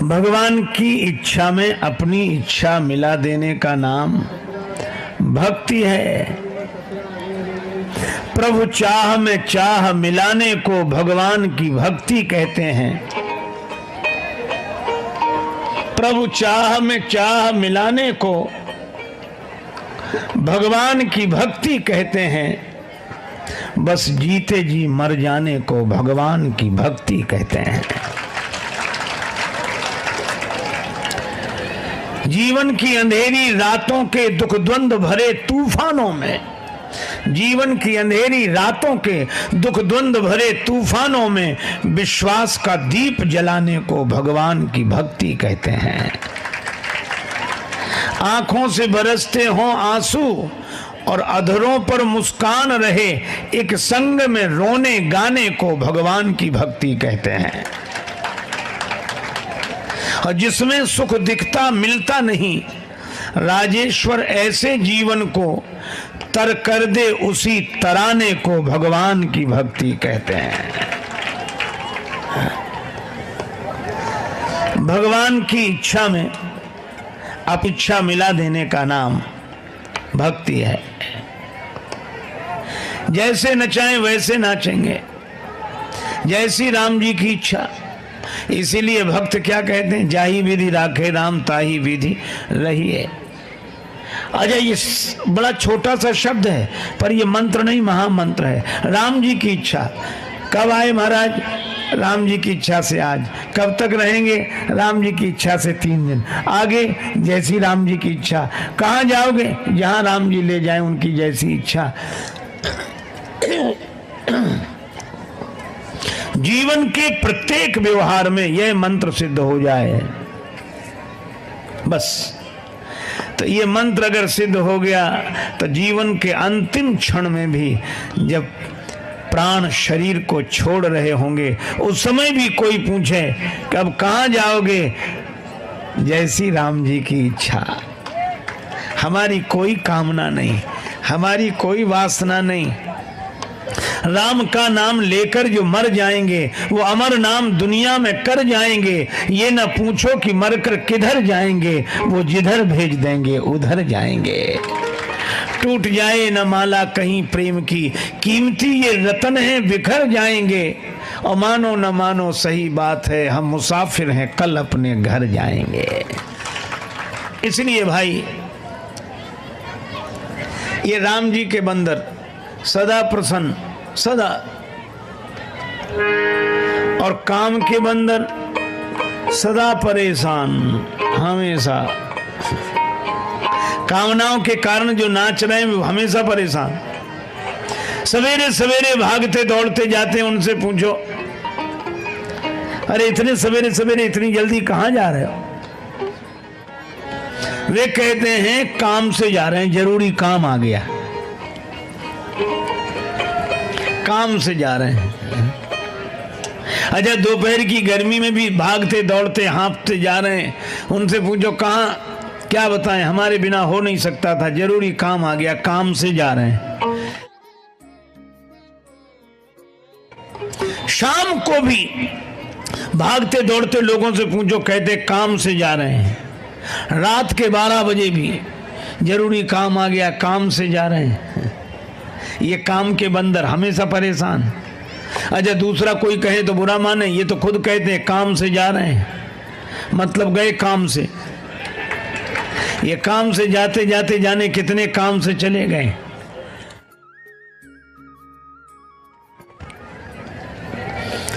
भगवान की इच्छा में अपनी इच्छा मिला देने का नाम भक्ति है। प्रभु चाह में चाह मिलाने को भगवान की भक्ति कहते हैं। प्रभु चाह में चाह मिलाने को भगवान की भक्ति कहते हैं। बस जीते जी मर जाने को भगवान की भक्ति कहते हैं। जीवन की अंधेरी रातों के दुख द्वंद भरे तूफानों में, जीवन की अंधेरी रातों के दुख द्वंद भरे तूफानों में विश्वास का दीप जलाने को भगवान की भक्ति कहते हैं। आंखों से बरसते हों आंसू और अधरों पर मुस्कान रहे, एक संग में रोने गाने को भगवान की भक्ति कहते हैं। और जिसमें सुख दिखता मिलता नहीं, राजेश्वर ऐसे जीवन को तर कर दे उसी तराने को भगवान की भक्ति कहते हैं। भगवान की इच्छा में अपिच्छा मिला देने का नाम भक्ति है। जैसे नचाएं वैसे नाचेंगे, जैसी राम जी की इच्छा। इसीलिए भक्त क्या कहते हैं, जाही विधि राखे राम ताही विधि रहिए। अच्छा, ये बड़ा छोटा सा शब्द है पर ये मंत्र नहीं, महामंत्र है। राम जी की इच्छा कब आए महाराज? राम जी की इच्छा से आज। कब तक रहेंगे? राम जी की इच्छा से 3 दिन। आगे जैसी राम जी की इच्छा। कहाँ जाओगे? जहाँ राम जी ले जाएं, उनकी जैसी इच्छा। जीवन के प्रत्येक व्यवहार में यह मंत्र सिद्ध हो जाए बस। तो ये मंत्र अगर सिद्ध हो गया तो जीवन के अंतिम क्षण में भी, जब प्राण शरीर को छोड़ रहे होंगे, उस समय भी कोई पूछे कि अब कहाँ जाओगे? जैसी राम जी की इच्छा। हमारी कोई कामना नहीं, हमारी कोई वासना नहीं। राम का नाम लेकर जो मर जाएंगे वो अमर नाम दुनिया में कर जाएंगे। ये न पूछो कि मरकर किधर जाएंगे, वो जिधर भेज देंगे उधर जाएंगे। टूट जाए न माला कहीं प्रेम की, कीमती ये रतन है बिखर जाएंगे। और मानो न मानो सही बात है, हम मुसाफिर हैं कल अपने घर जाएंगे। इसलिए भाई, ये राम जी के बंदर सदा प्रसन्न, सदा, और काम के बंदर सदा परेशान, हमेशा। कामनाओं के कारण जो नाच रहे हैं वो हमेशा परेशान। सवेरे सवेरे भागते दौड़ते जाते हैं, उनसे पूछो, अरे इतने सवेरे सवेरे इतनी जल्दी कहां जा रहे हो? वे कहते हैं काम से जा रहे हैं, जरूरी काम आ गया, काम से जा रहे हैं। अच्छा, दोपहर की गर्मी में भी भागते दौड़ते हाँफते जा रहे हैं, उनसे पूछो कहाँ, क्या बताएं, हमारे बिना हो नहीं सकता था, जरूरी काम आ गया, काम से जा रहे हैं। शाम को भी भागते दौड़ते लोगों से पूछो, कहते काम से जा रहे हैं। रात के 12 बजे भी जरूरी काम आ गया, काम से जा रहे हैं। ये काम के बंदर हमेशा परेशान। अच्छा, दूसरा कोई कहे तो बुरा माने, ये तो खुद कहते हैं काम से जा रहे हैं, मतलब गए काम से। ये काम से जाते जाते जाने कितने काम से चले गए।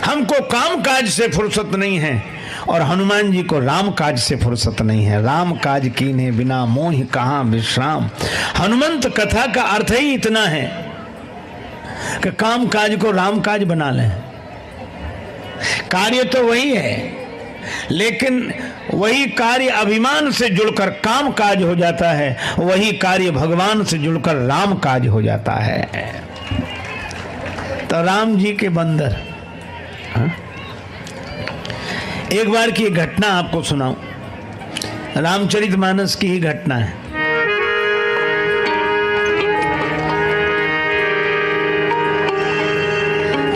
हमको काम काज से फुर्सत नहीं है और हनुमान जी को राम काज से फुर्सत नहीं है। राम काज कीने बिना मोहि कहाँ विश्राम। हनुमंत कथा का अर्थ ही इतना है कि काम काज को राम काज बना लें। कार्य तो वही है, लेकिन वही कार्य अभिमान से जुड़कर काम काज हो जाता है, वही कार्य भगवान से जुड़कर राम काज हो जाता है। तो राम जी के बंदर। एक बार की घटना आपको सुनाऊं, रामचरितमानस की ही घटना है।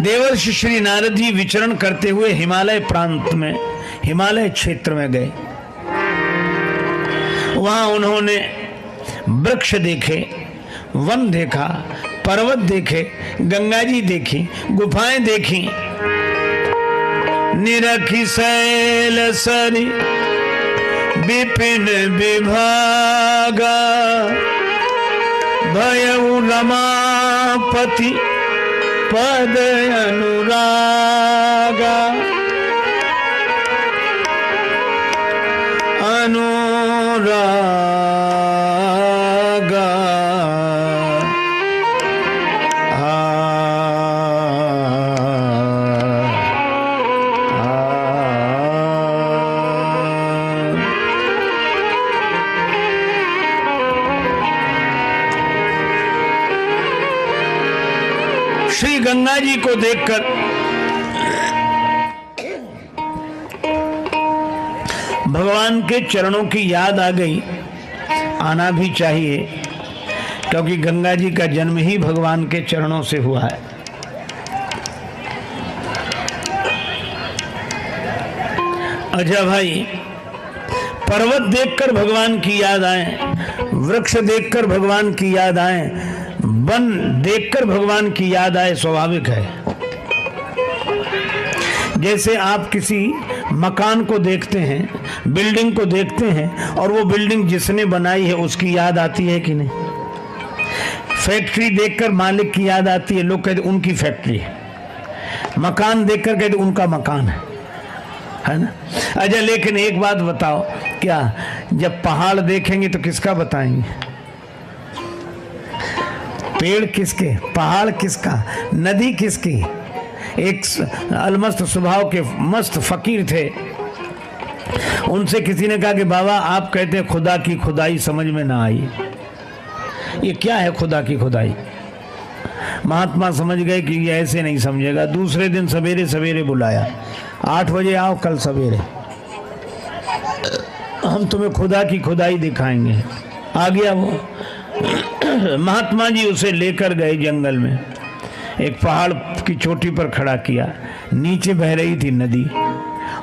देवर्षि श्री नारद जी विचरण करते हुए हिमालय प्रांत में हिमालय क्षेत्र में गए। वहां उन्होंने वृक्ष देखे, वन देखा, पर्वत देखे, गंगा जी देखी, गुफाएं देखी। निरखी शैल सरी विपिन विभागा, भयउ रमापति पद अनुरागा। अनुरागा श्री गंगा जी को देखकर भगवान के चरणों की याद आ गई। आना भी चाहिए, क्योंकि गंगा जी का जन्म ही भगवान के चरणों से हुआ है। अच्छा भाई, पर्वत देखकर भगवान की याद आए, वृक्ष देखकर भगवान की याद आए, वन देखकर भगवान की याद आए, स्वाभाविक है। जैसे आप किसी मकान को देखते हैं, बिल्डिंग को देखते हैं, और वो बिल्डिंग जिसने बनाई है उसकी याद आती है कि नहीं? फैक्ट्री देखकर मालिक की याद आती है, लोग कहते उनकी फैक्ट्री है। मकान देखकर कहते उनका मकान है ना? अच्छा, लेकिन एक बात बताओ, क्या जब पहाड़ देखेंगे तो किसका बताएंगे? पेड़ किसके, पहाड़ किसका, नदी किसकी? एक अलमस्त स्वभाव के मस्त फकीर थे, उनसे किसी ने कहा कि बाबा आप कहते हैं खुदा की खुदाई, समझ में ना आई, ये क्या है खुदा की खुदाई? महात्मा समझ गए कि ये ऐसे नहीं समझेगा। दूसरे दिन सवेरे सवेरे बुलाया, 8 बजे आओ कल सवेरे, हम तुम्हें खुदा की खुदाई दिखाएंगे। आ गया वो। महात्मा जी उसे लेकर गए जंगल में, एक पहाड़ की चोटी पर खड़ा किया, नीचे बह रही थी नदी,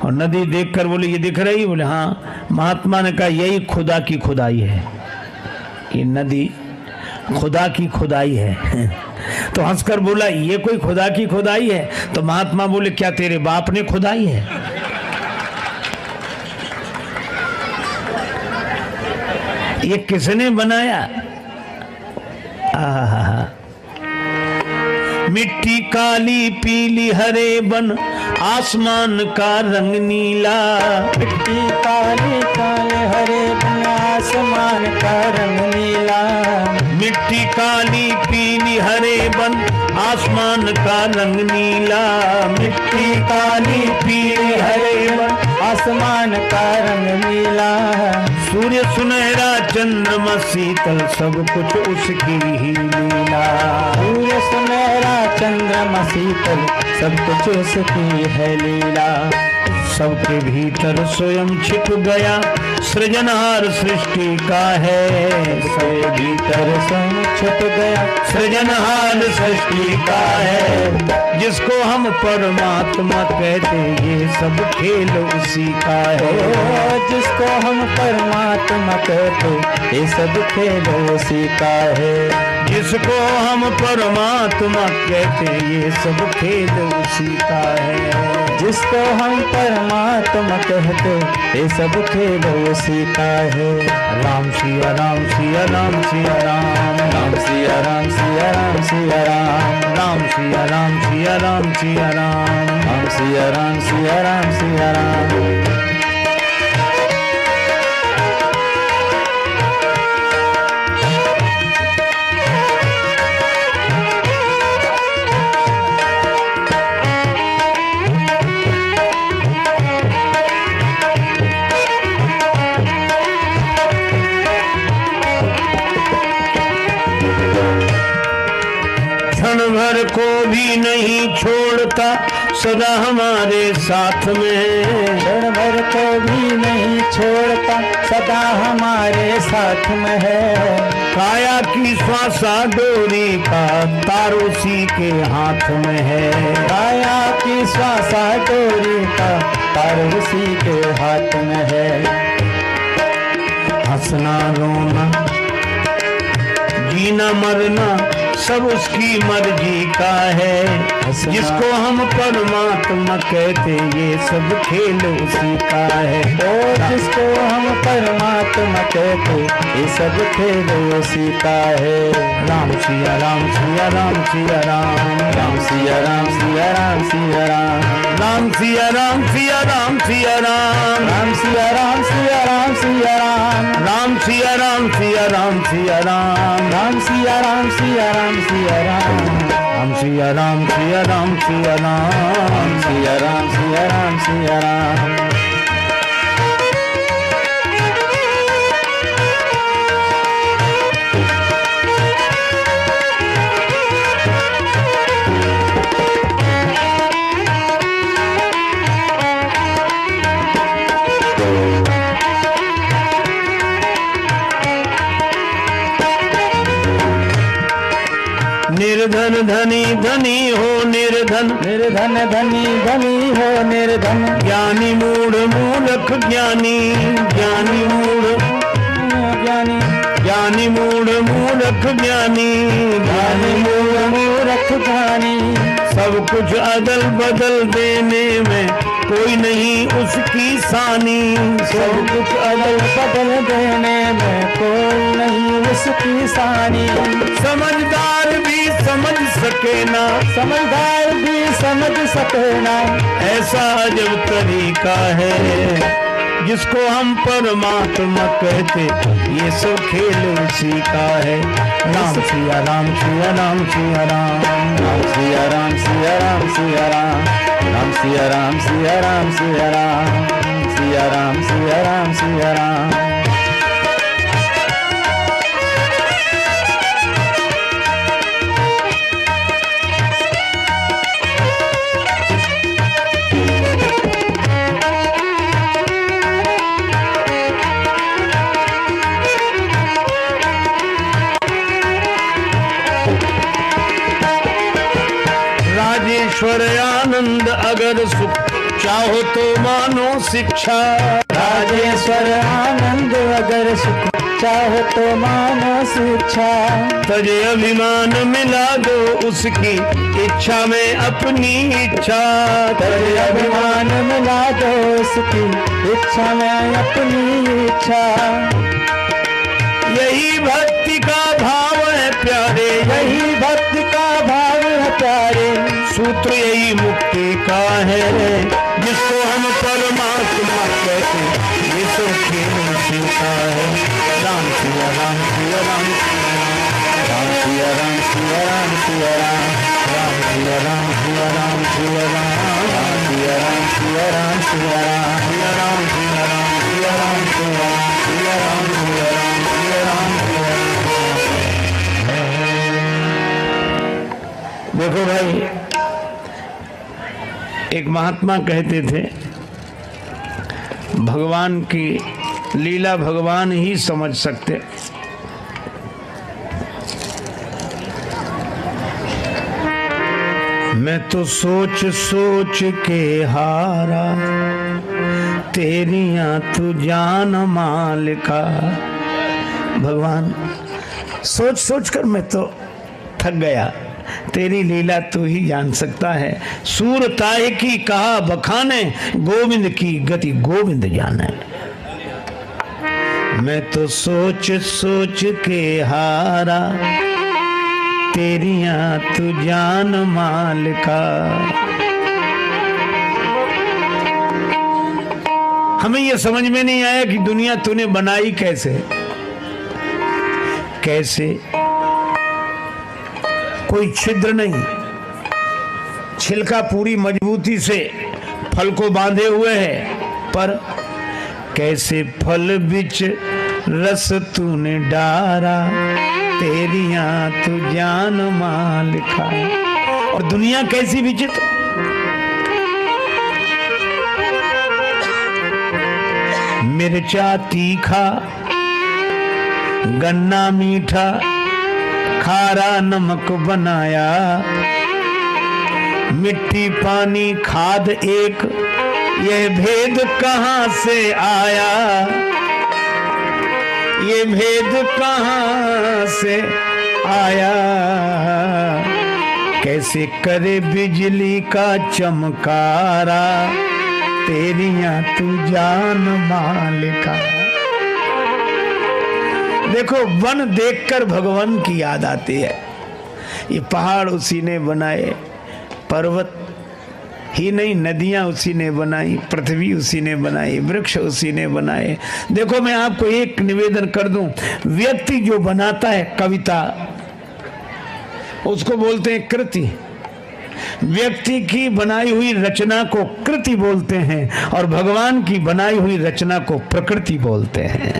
और नदी देखकर बोले ये दिख रही? बोले हाँ। महात्मा ने कहा यही खुदा की खुदाई है, ये नदी खुदा की खुदाई है। तो हंसकर बोला ये कोई खुदा की खुदाई है? तो महात्मा बोले क्या तेरे बाप ने खुदाई है? ये किसने बनाया? आहा, मिट्टी काली पीली हरे बन, आसमान का रंग नीला। मिट्टी काली काले हरे बन, आसमान का रंग नीला। मिट्टी काली पीली हरे बन, आसमान का रंग नीला। मिट्टी काली पीली हरे बन, आसमान का रंग नीला। सूर्य सुनहरा चंद्रमा शीतल, सब कुछ उसकी ही लीला। सूर्य सुनहरा चंद्रमा शीतल, सब कुछ उसकी है लीला। सबके भीतर स्वयं छिप गया, सृजनहार सृष्टि का है। सबके भीतर स्वयं छिप गया, सृजनहार सृष्टि का है। जिसको हम परमात्मा कहते, ये सब खेल उसी का है। जिसको हम परमात्मा कहते, ये सब खेल उसी का है। जिसको हम परमात्मा कहते, ये सब खेल उसी का है। जिसको हम परमात्मा कहते, ये सब खेल उसी का है। राम सिया राम सिया राम सिया राम, राम सिया राम सिया राम सिया राम, राम सिया राम सिया राम सिया राम, राम सिया राम सिया राम सिया राम। भर को भी नहीं छोड़ता, सदा हमारे साथ में। क्षण भर को भी नहीं छोड़ता, सदा हमारे साथ में है। काया की श्वासा डोरी का तार उसी के हाथ में है। काया की श्वासा डोरी का तार उसी के हाथ में है। हंसना रोना जीना मरना सब उसकी मर्जी का है। जिसको हम परमात्मा कहते ये सब खेल उसी का है। और जिसको हम परमात्मा कहते ये सब खेल उसी का है। राम सिया राम सिया राम सिया राम राम सिया राम सिया राम सिया राम राम सिया राम सिया राम सिया राम राम सिया राम सिया राम सिया राम राम सिया राम सिया राम सिया राम राम सिया राम सिया राम सिया राम राम सिया राम सिया राम सिया राम सिया राम सिया राम सिया राम। निर्धन धनी धनी हो निर्धन निर्धन धनी धनी हो निर्धन ज्ञानी मूढ़ मूर्ख ज्ञानी ज्ञानी मूढ़ ज्ञानी ज्ञानी मूढ़ मूर्ख ज्ञानी ज्ञानी मूढ़ मूर्ख ज्ञानी। सब कुछ अदल बदल देने में कोई नहीं उसकी सानी। सब कुछ अदल बदल देने में कोई नहीं उसकी सानी। समझदार भी समझ सके ना समझदार भी समझ सके ना ऐसा अजब तरीका है। जिसको हम परमात्मा कहते ये सब खेल उसी का है। राम सिया राम सिया राम सिया राम राम सिया राम सिया राम सिया राम राम सिया राम सिया राम सिया राम सिया राम सिया राम सिया राम। राजेश्वर आनंद अगर सुख चाहो तो मानो शिक्षा। राजेश्वर आनंद अगर सुख चाहो तो मानो शिक्षा। तजे अभिमान मिला दो उसकी इच्छा में अपनी इच्छा। तजे अभिमान मिला दो उसकी इच्छा में अपनी इच्छा। यही भक्ति का भाव है प्यारे यही भक्ति का भाव है प्यारे। सूत्र यही मुक्ति का है। जिसको हम परमात्मा कहते ये सब खेल उसी का है। राम सिया राम सिया राम राम सिया राम सिया राम सिया राम राम सिया राम सिया राम सिया राम राम सिया राम सिया राम सिया राम सिया राम सिया राम सिया राम सिया राम सिया राम सिया राम सिया राम सिया राम। देखो भाई एक महात्मा कहते थे भगवान की लीला भगवान ही समझ सकते। मैं तो सोच सोच के हारा तेरियां तू जान मालिका। भगवान सोच सोच कर मैं तो थक गया, तेरी लीला तू ही जान सकता है। सूर ताए की कहा बखाने, गोविंद की गति गोविंद जाने। मैं तो सोच सोच के हारा तेरियां तू जान मालिका। हमें यह समझ में नहीं आया कि दुनिया तूने बनाई कैसे कैसे। कोई छिद्र नहीं, छिलका पूरी मजबूती से फल को बांधे हुए है, पर कैसे फल बिच रस तूने डारा तेरियां तू जान मालिका। और दुनिया कैसी विचित्र। मिर्चा तीखा, गन्ना मीठा, खारा नमक बनाया। मिट्टी पानी खाद एक, ये भेद कहां से आया, ये भेद कहां से आया, कैसे करे बिजली का चमकारा, तेरियां तू जान मालिका। देखो वन देखकर भगवान की याद आती है। ये पहाड़ उसी ने बनाए, पर्वत ही नहीं नदियां उसी ने बनाई, पृथ्वी उसी ने बनाई, वृक्ष उसी ने बनाए। देखो मैं आपको एक निवेदन कर दूं, व्यक्ति जो बनाता है कविता उसको बोलते हैं कृति, व्यक्ति की बनाई हुई रचना को कृति बोलते हैं और भगवान की बनाई हुई रचना को प्रकृति बोलते हैं।